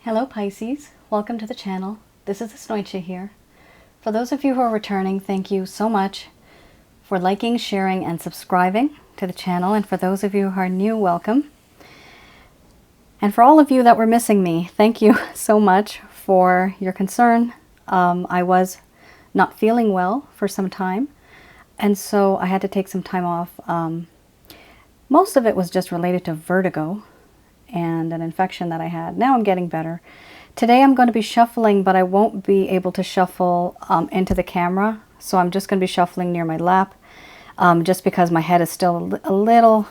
Hello Pisces, welcome to the channel. This is Asnointia here. For those of you who are returning, thank you so much for liking, sharing, and subscribing to the channel. And for those of you who are new, welcome. And for all of you that were missing me, thank you so much for your concern. I was not feeling well for some time, and so I had to take some time off. Most of it was just related to vertigo and an infection that I had. Now I'm getting better. Today I'm going to be shuffling, but I won't be able to shuffle into the camera. So I'm just going to be shuffling near my lap, just because my head is still a little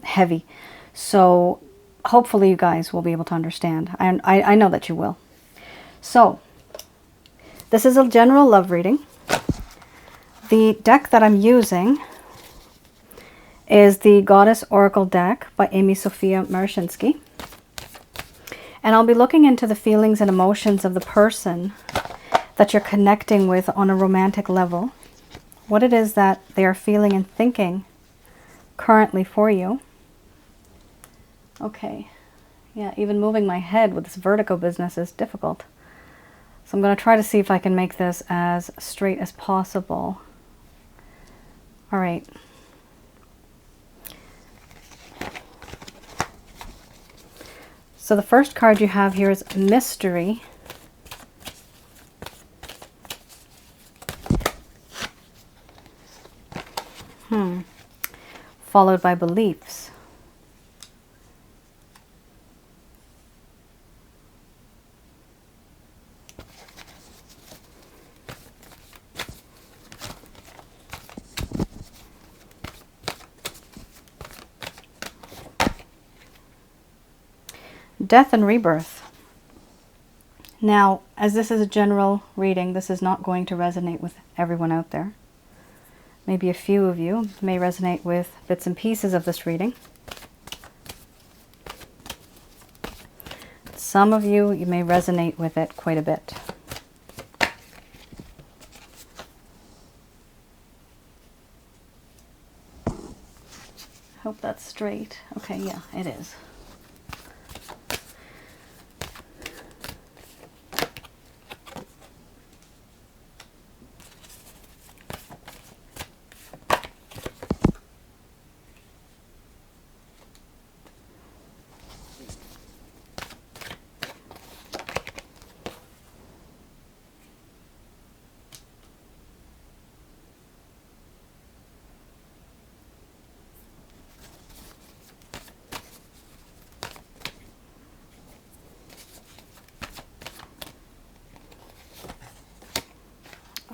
heavy. So hopefully you guys will be able to understand. I know that you will. So this is a general love reading. The deck that I'm using is the Goddess Oracle deck by Amy Sophia Marashinsky. And I'll be looking into the feelings and emotions of the person that you're connecting with on a romantic level. What it is that they are feeling and thinking currently for you. Okay. Yeah, even moving my head with this vertigo business is difficult. So I'm going to try to see if I can make this as straight as possible. All right. So the first card you have here is Mystery. Followed by Beliefs. Death and Rebirth. Now, as this is a general reading, this is not going to resonate with everyone out there. Maybe a few of you may resonate with bits and pieces of this reading. Some of you may resonate with it quite a bit. Hope that's straight. Okay, yeah, it is.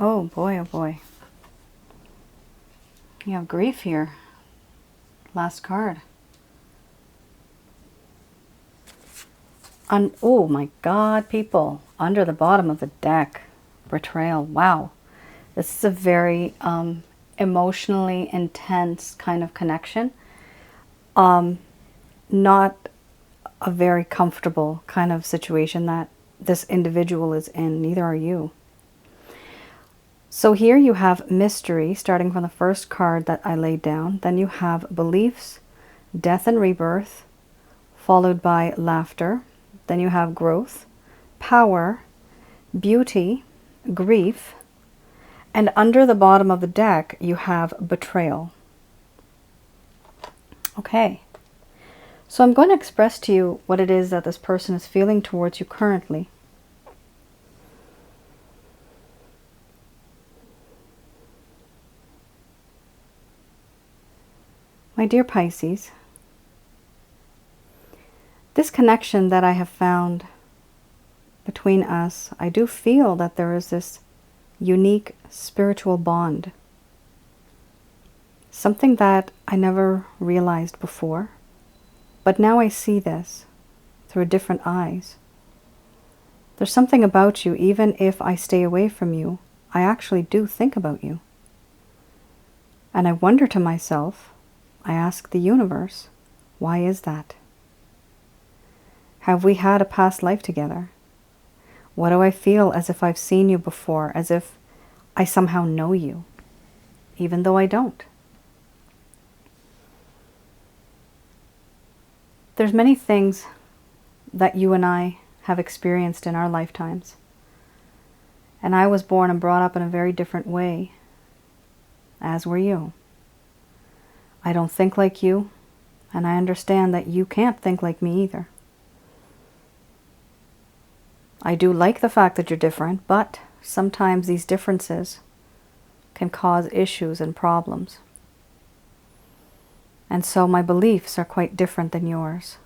Oh boy, oh boy. You have grief here. Last card. Oh my God, people. Under the bottom of the deck. Betrayal. Wow. This is a very emotionally intense kind of connection. Not a very comfortable kind of situation that this individual is in. Neither are you. So here you have Mystery, starting from the first card that I laid down. Then you have Beliefs, Death and Rebirth, followed by Laughter. Then you have Growth, Power, Beauty, Grief, and under the bottom of the deck you have Betrayal. Okay, so I'm going to express to you what it is that this person is feeling towards you currently. My dear Pisces, this connection that I have found between us, I do feel that there is this unique spiritual bond. Something that I never realized before, but now I see this through different eyes. There's something about you, even if I stay away from you, I actually do think about you. And I wonder to myself, I ask the universe, why is that? Have we had a past life together? What do I feel as if I've seen you before, as if I somehow know you, even though I don't? There's many things that you and I have experienced in our lifetimes. And I was born and brought up in a very different way, as were you. I don't think like you, and I understand that you can't think like me either. I do like the fact that you're different, but sometimes these differences can cause issues and problems. And so my beliefs are quite different than yours.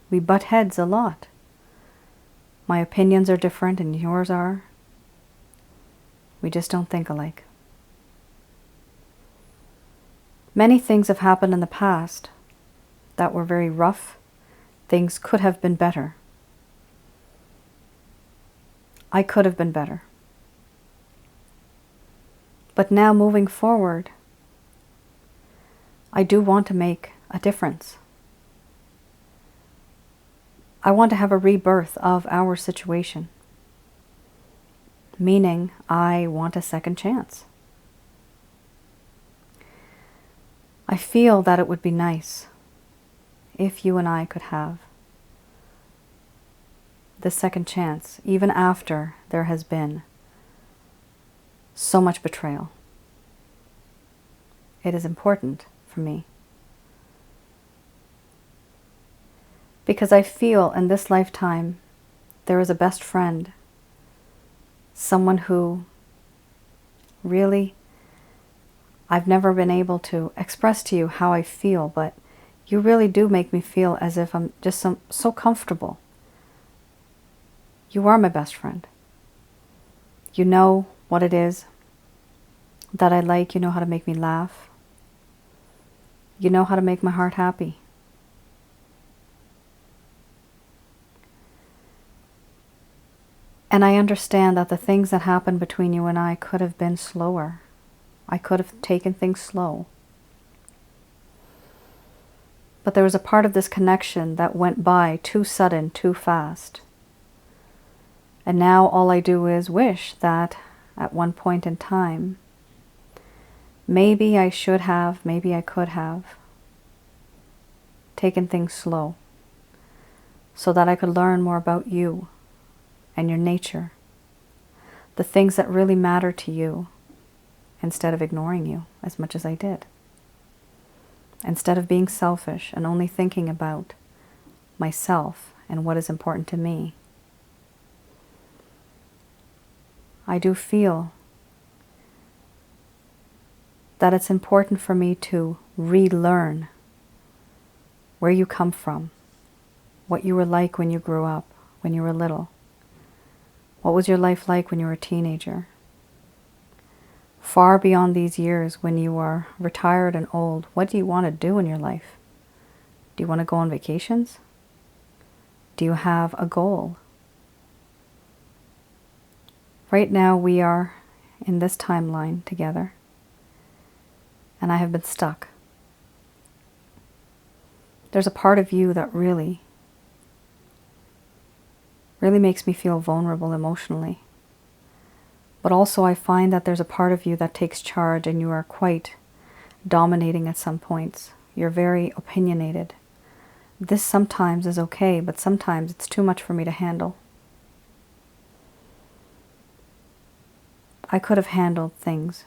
We butt heads a lot. My opinions are different and yours are. We just don't think alike. Many things have happened in the past that were very rough. Things could have been better. I could have been better. But now moving forward, I do want to make a difference. I want to have a rebirth of our situation. Meaning, I want a second chance. I feel that it would be nice if you and I could have the second chance, even after there has been so much betrayal. It is important for me. Because I feel in this lifetime there is a best friend, someone who really, I've never been able to express to you how I feel, but you really do make me feel as if I'm just so comfortable. You are my best friend. You know what it is that I like. You know how to make me laugh. You know how to make my heart happy. And I understand that the things that happened between you and I could have been slower. I could have taken things slow. But there was a part of this connection that went by too sudden, too fast. And now all I do is wish that at one point in time, maybe I should have, maybe I could have taken things slow so that I could learn more about you and your nature, the things that really matter to you, instead of ignoring you as much as I did. Instead of being selfish and only thinking about myself and what is important to me. I do feel that it's important for me to relearn where you come from, what you were like when you grew up, when you were little. What was your life like when you were a teenager? Far beyond these years, when you are retired and old, what do you want to do in your life? Do you want to go on vacations? Do you have a goal? Right now we are in this timeline together, and I have been stuck. There's a part of you that really makes me feel vulnerable emotionally. But also I find that there's a part of you that takes charge, and you are quite dominating at some points. You're very opinionated. This sometimes is okay, but sometimes it's too much for me to handle. I could have handled things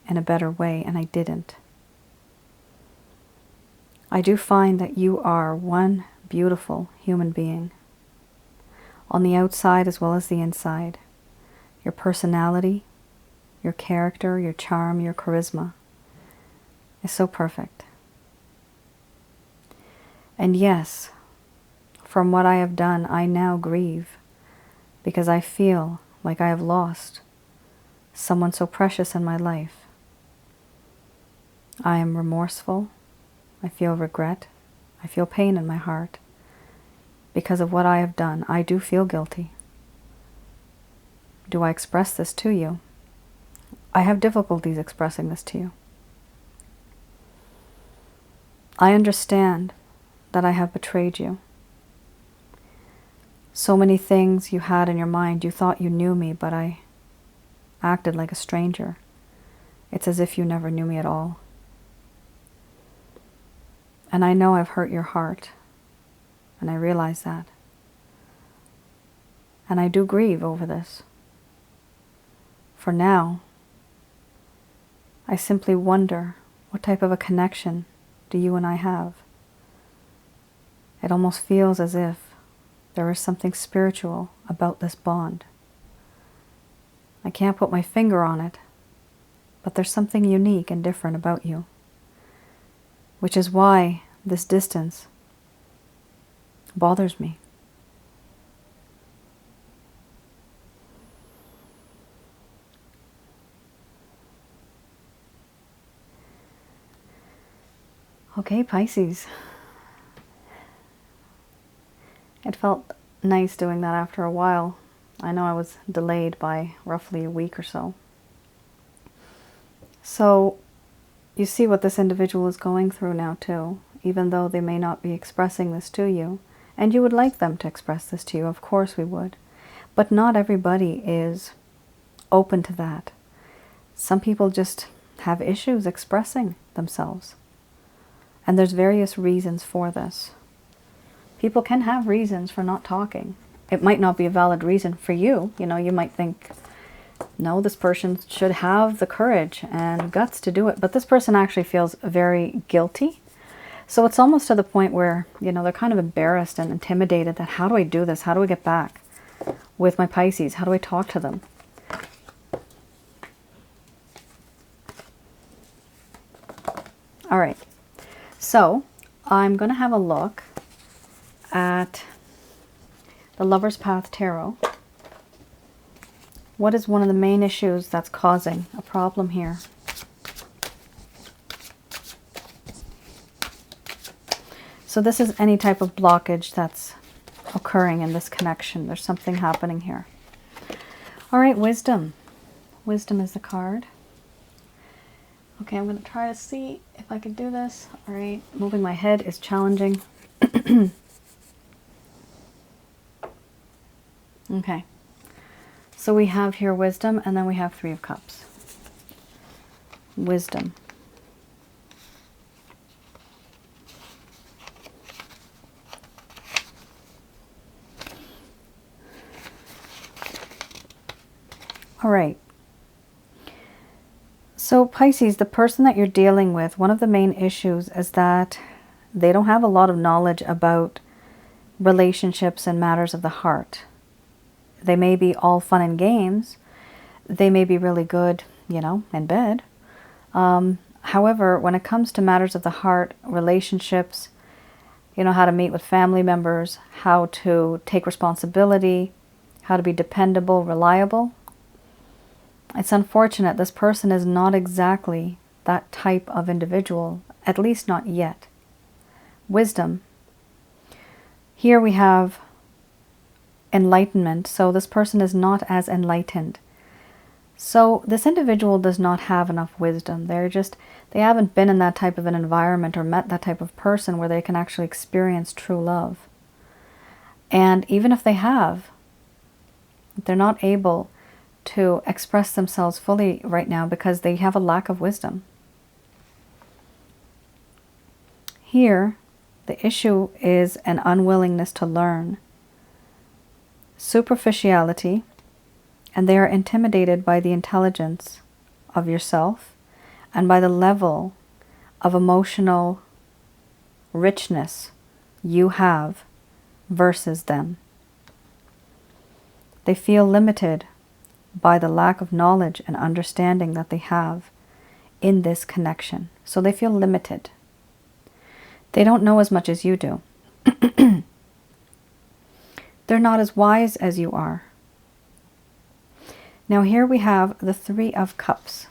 in a better way, and I didn't. I do find that you are one beautiful human being, on the outside as well as the inside. Your personality, your character, your charm, your charisma is so perfect. And yes, from what I have done, I now grieve because I feel like I have lost someone so precious in my life. I am remorseful. I feel regret. I feel pain in my heart because of what I have done. I do feel guilty. Do I express this to you? I have difficulties expressing this to you. I understand that I have betrayed you. So many things you had in your mind. You thought you knew me, but I acted like a stranger. It's as if you never knew me at all. And I know I've hurt your heart, and I realize that. And I do grieve over this. For now, I simply wonder, what type of a connection do you and I have? It almost feels as if there is something spiritual about this bond. I can't put my finger on it, but there's something unique and different about you, which is why this distance bothers me. Okay, Pisces. It felt nice doing that after a while. I know I was delayed by roughly a week or so. So, you see what this individual is going through now too, even though they may not be expressing this to you. And you would like them to express this to you, of course we would. But not everybody is open to that. Some people just have issues expressing themselves. And there's various reasons for this. People can have reasons for not talking. It might not be a valid reason for you. You know, you might think, no, this person should have the courage and guts to do it. But this person actually feels very guilty. So it's almost to the point where, you know, they're kind of embarrassed and intimidated that how do I do this? How do I get back with my Pisces? How do I talk to them? All right. So I'm going to have a look at the Lover's Path Tarot. What is one of the main issues that's causing a problem here? So this is any type of blockage that's occurring in this connection. There's something happening here. All right, Wisdom. Wisdom is the card. Okay, I'm going to try to see if I can do this. All right, moving my head is challenging. Okay, so we have here Wisdom, and then we have Three of Cups. Wisdom. All right. So Pisces, the person that you're dealing with, one of the main issues is that they don't have a lot of knowledge about relationships and matters of the heart. They may be all fun and games. They may be really good, you know, in bed. However, when it comes to matters of the heart, relationships, you know, how to meet with family members, how to take responsibility, how to be dependable, reliable, it's unfortunate this person is not exactly that type of individual, at least not yet. Wisdom. Here we have enlightenment, so this person is not as enlightened. So this individual does not have enough wisdom. They haven't been in that type of an environment or met that type of person where they can actually experience true love. And even if they have, they're not able to express themselves fully right now because they have a lack of wisdom. Here, the issue is an unwillingness to learn, superficiality, and they are intimidated by the intelligence of yourself and by the level of emotional richness you have versus them. They feel limited by the lack of knowledge and understanding that they have in this connection. So they feel limited. They don't know as much as you do. They're not as wise as you are. Now here we have the Three of Cups.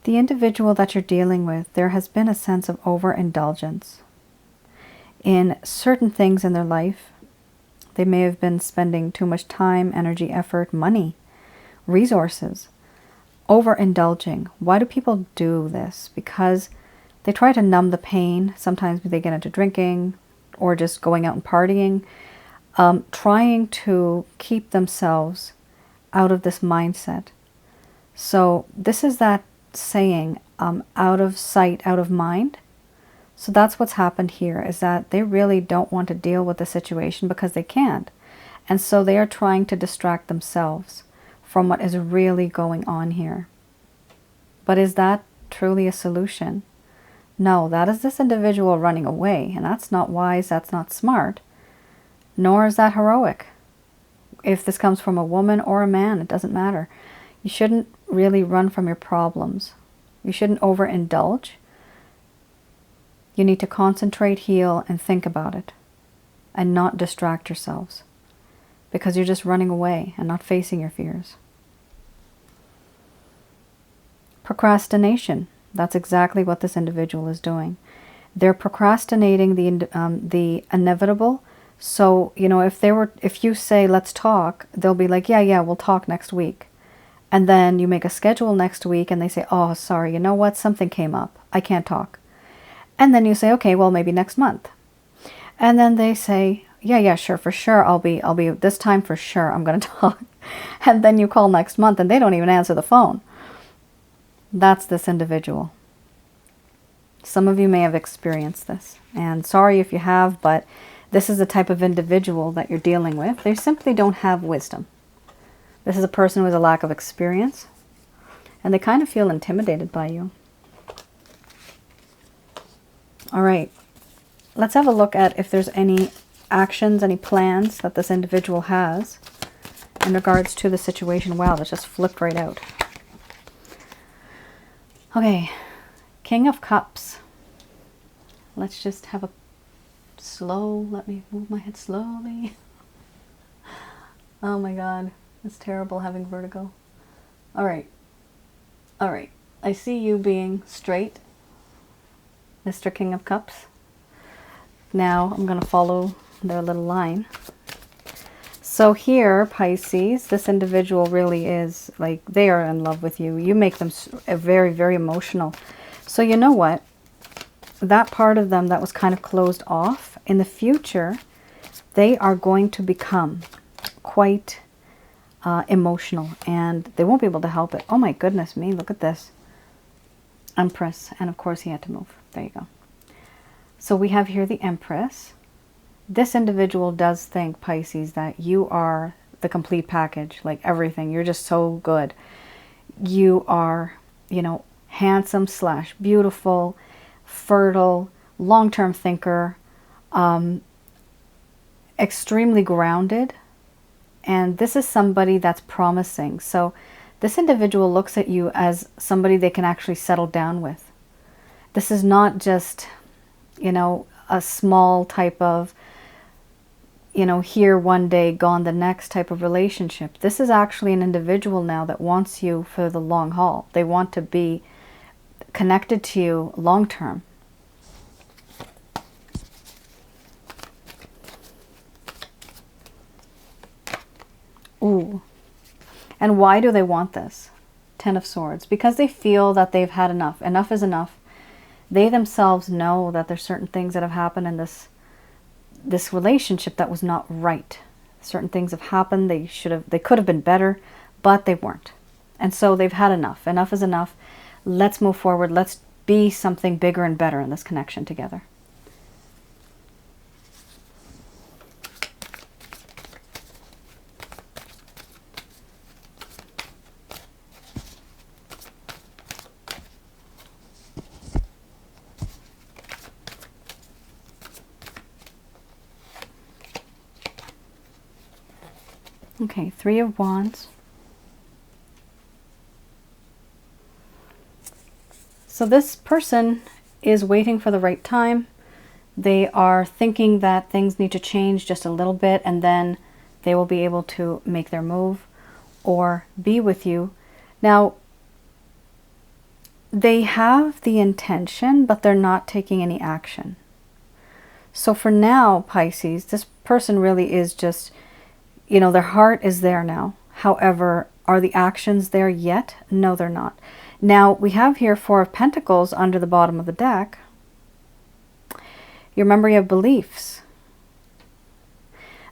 The individual that you're dealing with, there has been a sense of overindulgence in certain things in their life. They may have been spending too much time, energy, effort, money, resources, overindulging. Why do people do this? Because they try to numb the pain. Sometimes they get into drinking or just going out and partying, trying to keep themselves out of this mindset. So this is that saying out of sight, out of mind. So that's what's happened here, is that they really don't want to deal with the situation because they can't. And so they are trying to distract themselves from what is really going on here. But is that truly a solution? No, that is this individual running away, and that's not wise, that's not smart, nor is that heroic. If this comes from a woman or a man, it doesn't matter. You shouldn't really run from your problems. You shouldn't overindulge. You need to concentrate, heal, and think about it, and not distract yourselves, because you're just running away and not facing your fears. Procrastination. That's exactly what this individual is doing. They're procrastinating the inevitable. So, you know, if you say, let's talk, they'll be like, yeah, we'll talk next week. And then you make a schedule next week and they say, oh, sorry, you know what? Something came up. I can't talk. And then you say, okay, well, maybe next month. And then they say, yeah, sure, for sure. I'll be this time for sure. I'm going to talk. And then you call next month and they don't even answer the phone. That's this individual. Some of you may have experienced this. And sorry if you have, but this is the type of individual that you're dealing with. They simply don't have wisdom. This is a person with a lack of experience. And they kind of feel intimidated by you. All right. Let's have a look at if there's any actions, any plans that this individual has in regards to the situation. Wow, that just flipped right out. Okay, King of Cups. Let's just have a let me move my head slowly. Oh my God, it's terrible having vertigo. All right. I see you being straight, Mr. King of Cups. Now I'm going to follow their little line. So here, Pisces, this individual really is like, they are in love with you. You make them very, very emotional. So you know what? That part of them that was kind of closed off, in the future, they are going to become quite emotional, and they won't be able to help it. Oh my goodness me, look at this. Empress, and of course he had to move. There you go. So we have here the Empress. This individual does think, Pisces, that you are the complete package, like everything. You're just so good. You are, you know, handsome / beautiful, fertile, long-term thinker, extremely grounded. And this is somebody that's promising. So this individual looks at you as somebody they can actually settle down with. This is not just, you know, a small type of, you know, here one day, gone the next type of relationship. This is actually an individual now that wants you for the long haul. They want to be connected to you long term. Ooh. And why do they want this? Ten of Swords. Because they feel that they've had enough. Enough is enough. They themselves know that there's certain things that have happened in this relationship that was not right. Certain things have happened. They could have been better, but they weren't. And so they've had enough. Enough is enough. Let's move forward. Let's be something bigger and better in this connection together. Okay, Three of Wands. So this person is waiting for the right time. They are thinking that things need to change just a little bit, and then they will be able to make their move or be with you. Now, they have the intention, but they're not taking any action. So for now, Pisces, this person really is just, you know, their heart is there now. However, are the actions there yet? No, they're not. Now, we have here Four of Pentacles under the bottom of the deck. You remember you have beliefs.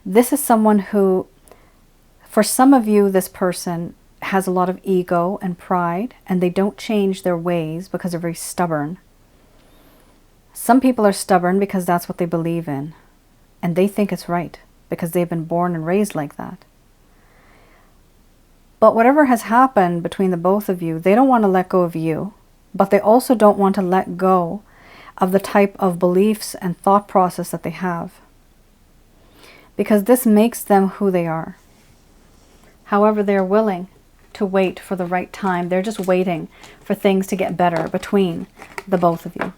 This is someone who, for some of you, this person has a lot of ego and pride, and they don't change their ways because they're very stubborn. Some people are stubborn because that's what they believe in, and they think it's right because they've been born and raised like that. But whatever has happened between the both of you, they don't want to let go of you, but they also don't want to let go of the type of beliefs and thought process that they have, because this makes them who they are. However, they're willing to wait for the right time. They're just waiting for things to get better between the both of you.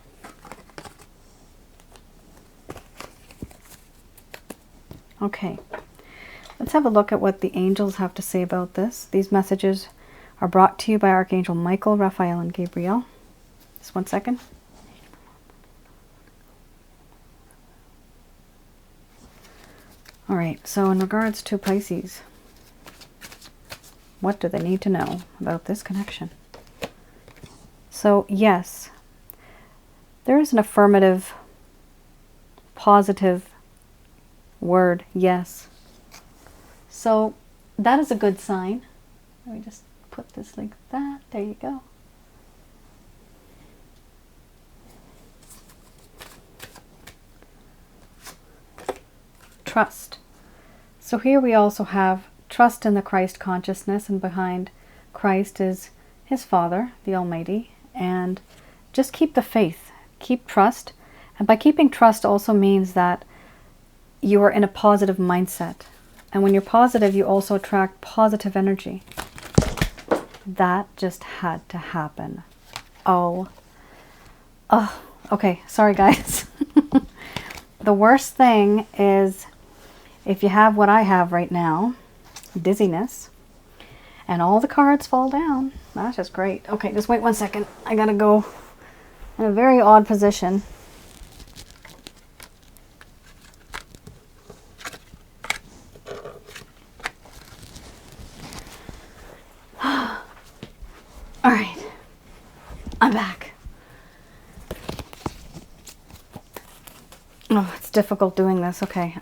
Okay, let's have a look at what the angels have to say about this. These messages are brought to you by Archangel Michael, Raphael, and Gabriel. Just 1 second. All right, so in regards to Pisces, what do they need to know about this connection? So yes, there is an affirmative, positive word, yes. So that is a good sign. Let me just put this like that. There you go. Trust. So here we also have trust in the Christ consciousness, and behind Christ is his Father, the Almighty. And just keep the faith, keep trust. And by keeping trust also means that you are in a positive mindset. And when you're positive, you also attract positive energy. That just had to happen. Oh, okay. Sorry, guys. The worst thing is if you have what I have right now, dizziness, and all the cards fall down. That's just great. Okay, just wait 1 second. I gotta go in a very odd position. All right, I'm back. Oh, it's difficult doing this. Okay.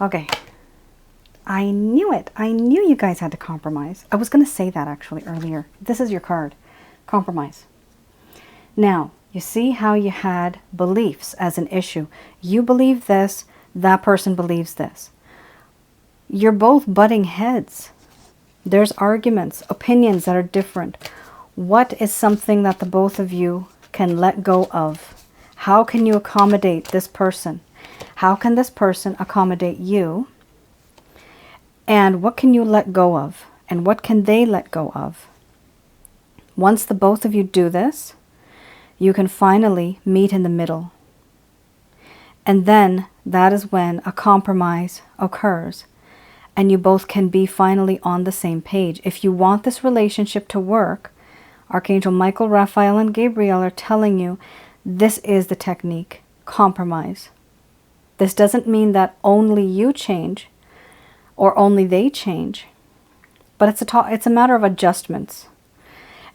Okay. I knew it. I knew you guys had to compromise. I was going to say that actually earlier. This is your card. Compromise. Now, you see how you had beliefs as an issue. You believe this, that person believes this. You're both butting heads. There's arguments, opinions that are different. What is something that the both of you can let go of? How can you accommodate this person? How can this person accommodate you? And what can you let go of? And what can they let go of? Once the both of you do this, you can finally meet in the middle. And then that is when a compromise occurs. And you both can be finally on the same page. If you want this relationship to work, Archangel Michael, Raphael, and Gabriel are telling you this is the technique. Compromise. This doesn't mean that only you change or only they change, but it's a matter of adjustments.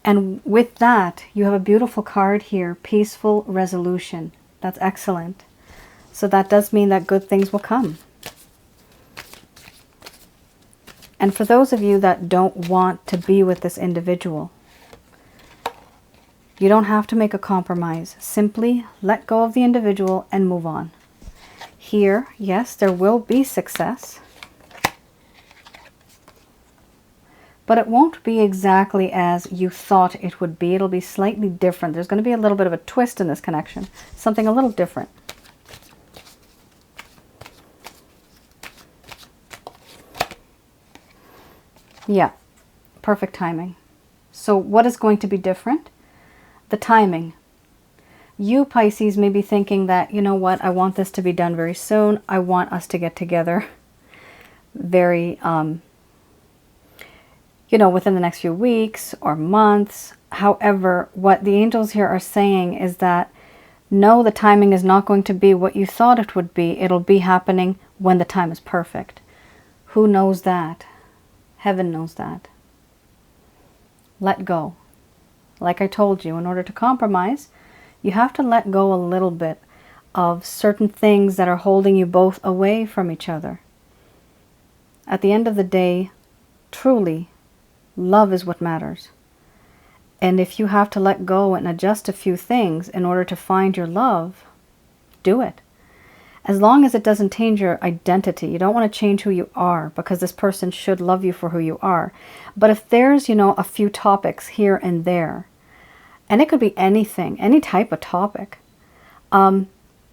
And with that, you have a beautiful card here, peaceful resolution. That's excellent. So that does mean that good things will come. And for those of you that don't want to be with this individual, you don't have to make a compromise. Simply let go of the individual and move on. Here, yes, there will be success, but it won't be exactly as you thought it would be. It'll be slightly different. There's going to be a little bit of a twist in this connection, something a little different. Yeah, perfect timing. So what is going to be different? The timing. You, Pisces, may be thinking that, you know what, I want this to be done very soon. I want us to get together very, within the next few weeks or months. However, what the angels here are saying is that, no, the timing is not going to be what you thought it would be. It'll be happening when the time is perfect. Who knows that? Heaven knows that. Let go. Like I told you, in order to compromise, you have to let go a little bit of certain things that are holding you both away from each other. At the end of the day, truly, love is what matters. And if you have to let go and adjust a few things in order to find your love, do it. As long as it doesn't change your identity. You don't want to change who you are, because this person should love you for who you are. But if there's, a few topics here and there, and it could be anything, any type of topic,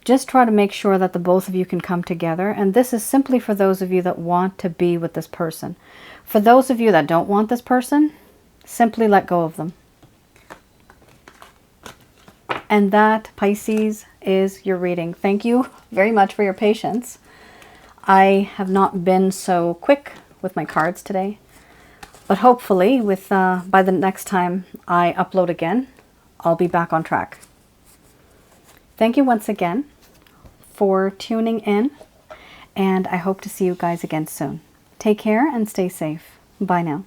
just try to make sure that the both of you can come together. And this is simply for those of you that want to be with this person. For those of you that don't want this person, simply let go of them. And that, Pisces, is your reading. Thank you very much for your patience. I have not been so quick with my cards today, but hopefully by the next time I upload again, I'll be back on track. Thank you once again for tuning in, and I hope to see you guys again soon. Take care and stay safe. Bye now.